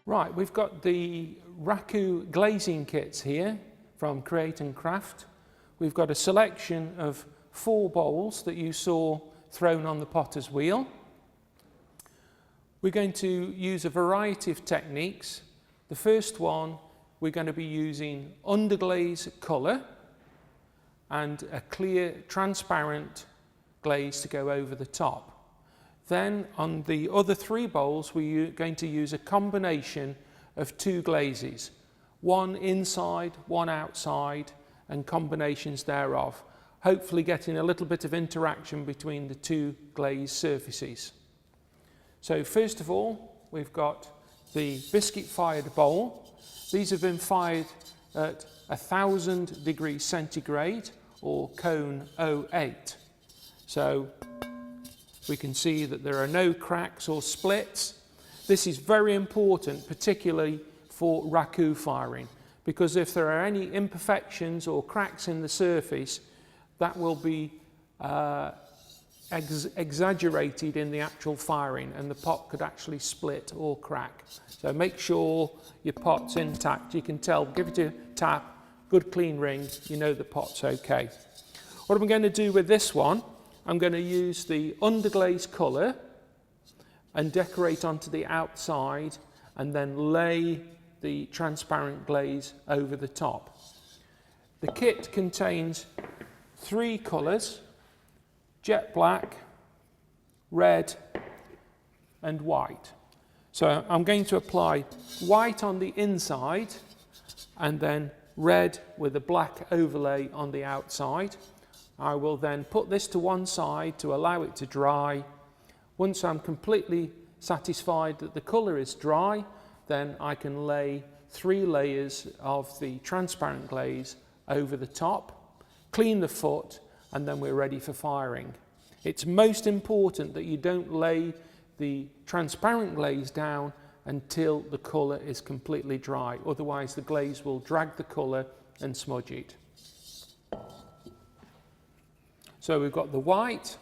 Right, we've got the Raku glazing kits here from Create and Craft. We've got a selection of 4 bowls that you saw thrown on the potter's wheel. We're going to use a variety of techniques. The first one, we're going to be using underglaze colour and a clear, transparent glaze to go over the top. Then on the other 3 bowls, we're going to use a combination of 2 glazes, one inside, one outside, and combinations thereof, hopefully getting a little bit of interaction between the 2 glaze surfaces. So first of all, we've got the biscuit fired bowl. These have been fired at 1000 degrees centigrade or cone 08. So we can see that there are no cracks or splits. This is very important, particularly for Raku firing, because if there are any imperfections or cracks in the surface, that will be exaggerated in the actual firing, and the pot could actually split or crack. So make sure your pot's intact. You can tell, give it a tap, good clean ring, you know the pot's okay. What I'm going to do with this one, I'm going to use the underglaze colour and decorate onto the outside and then lay the transparent glaze over the top. The kit contains 3 colours: jet black, red and white. So I'm going to apply white on the inside and then red with a black overlay on the outside. I will then put this to one side to allow it to dry. Once I'm completely satisfied that the colour is dry, then I can lay 3 layers of the transparent glaze over the top, clean the foot, and then we're ready for firing. It's most important that you don't lay the transparent glaze down until the colour is completely dry, otherwise the glaze will drag the colour and smudge it. So we've got the white,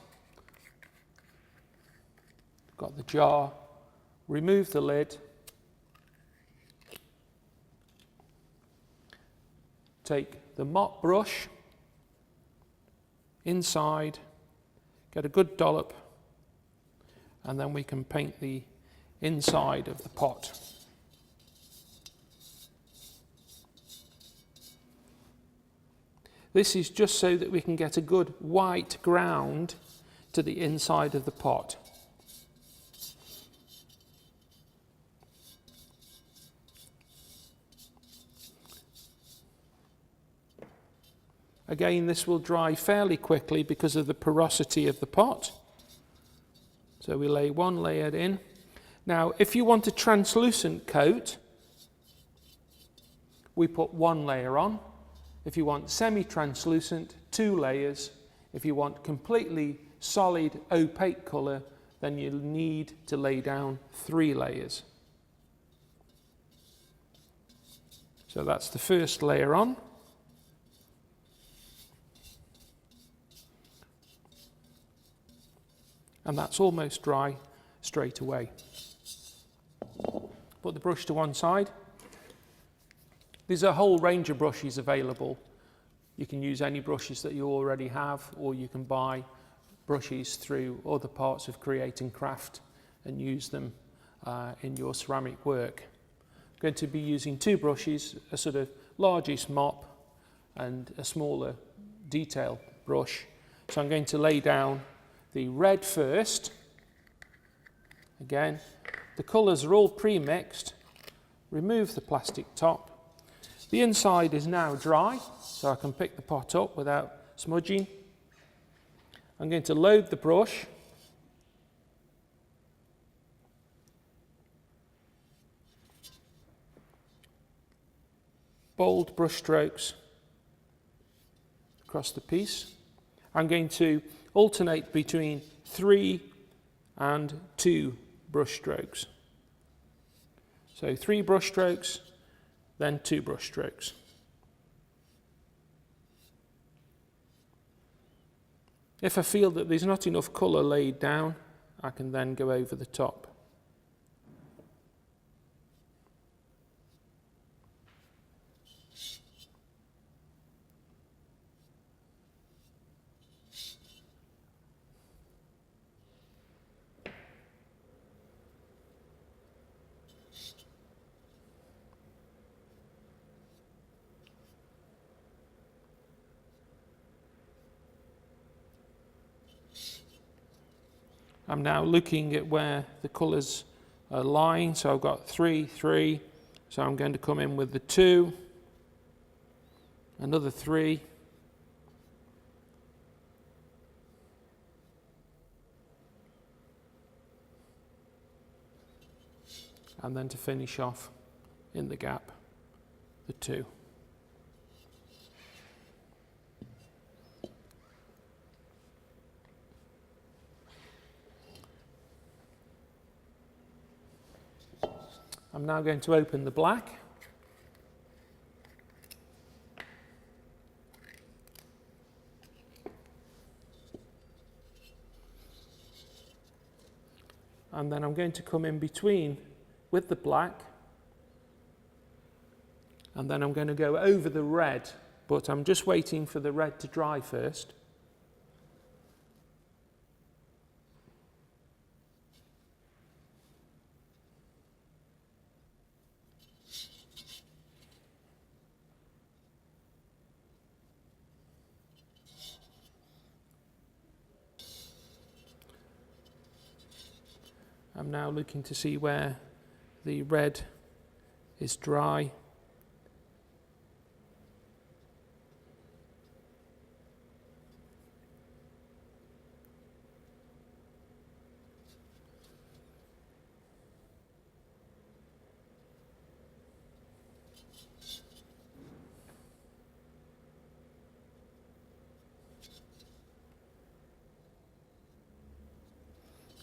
got the jar, remove the lid, take the mop brush inside, get a good dollop, and then we can paint the inside of the pot. This is just so that we can get a good white ground to the inside of the pot. Again, this will dry fairly quickly because of the porosity of the pot. So we lay 1 layer in. Now, if you want a translucent coat, we put 1 layer on. If you want semi-translucent, 2 layers. If you want completely solid opaque colour, then you need to lay down 3 layers. So that's the first layer on. And that's almost dry straight away. Put the brush to one side. There's a whole range of brushes available. You can use any brushes that you already have, or you can buy brushes through other parts of Create and Craft and use them in your ceramic work. I'm going to be using 2 brushes, a sort of largest mop and a smaller detail brush. So I'm going to lay down the red first. Again, the colours are all pre-mixed. Remove the plastic top. The inside is now dry, so I can pick the pot up without smudging. I'm going to load the brush. Bold brush strokes across the piece. I'm going to alternate between 3 and 2 brush strokes. So 3 brush strokes, then 2 brush strokes. If I feel that there's not enough colour laid down, I can then go over the top. I'm now looking at where the colours are lying, so I've got 3, 3, so I'm going to come in with the 2, another 3, and then to finish off in the gap, the 2. I'm now going to open the black. And then I'm going to come in between with the black, and then I'm going to go over the red, but I'm just waiting for the red to dry first. I'm now looking to see where the red is dry.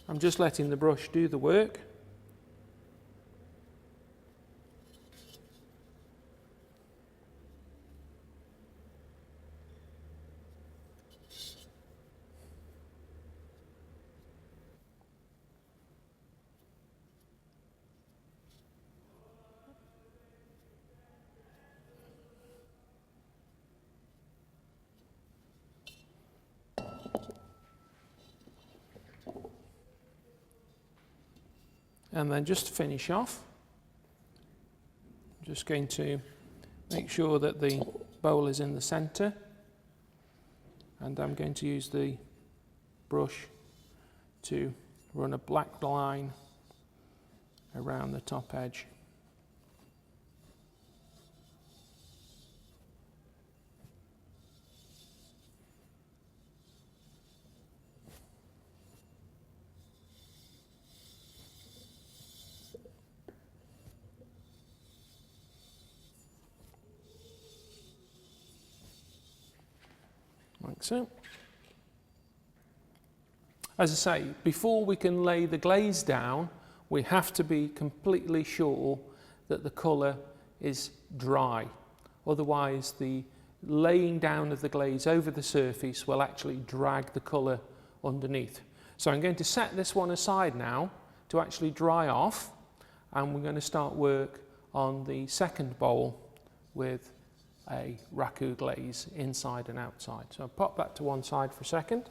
I'm just letting the brush do the work. And then just to finish off, I'm just going to make sure that the bowl is in the centre, and I'm going to use the brush to run a black line around the top edge. Like so. As I say, before we can lay the glaze down, we have to be completely sure that the colour is dry. Otherwise, the laying down of the glaze over the surface will actually drag the colour underneath. So I'm going to set this one aside now to actually dry off, and we're going to start work on the second bowl with a Raku glaze inside and outside. So I'll pop that to one side for a second.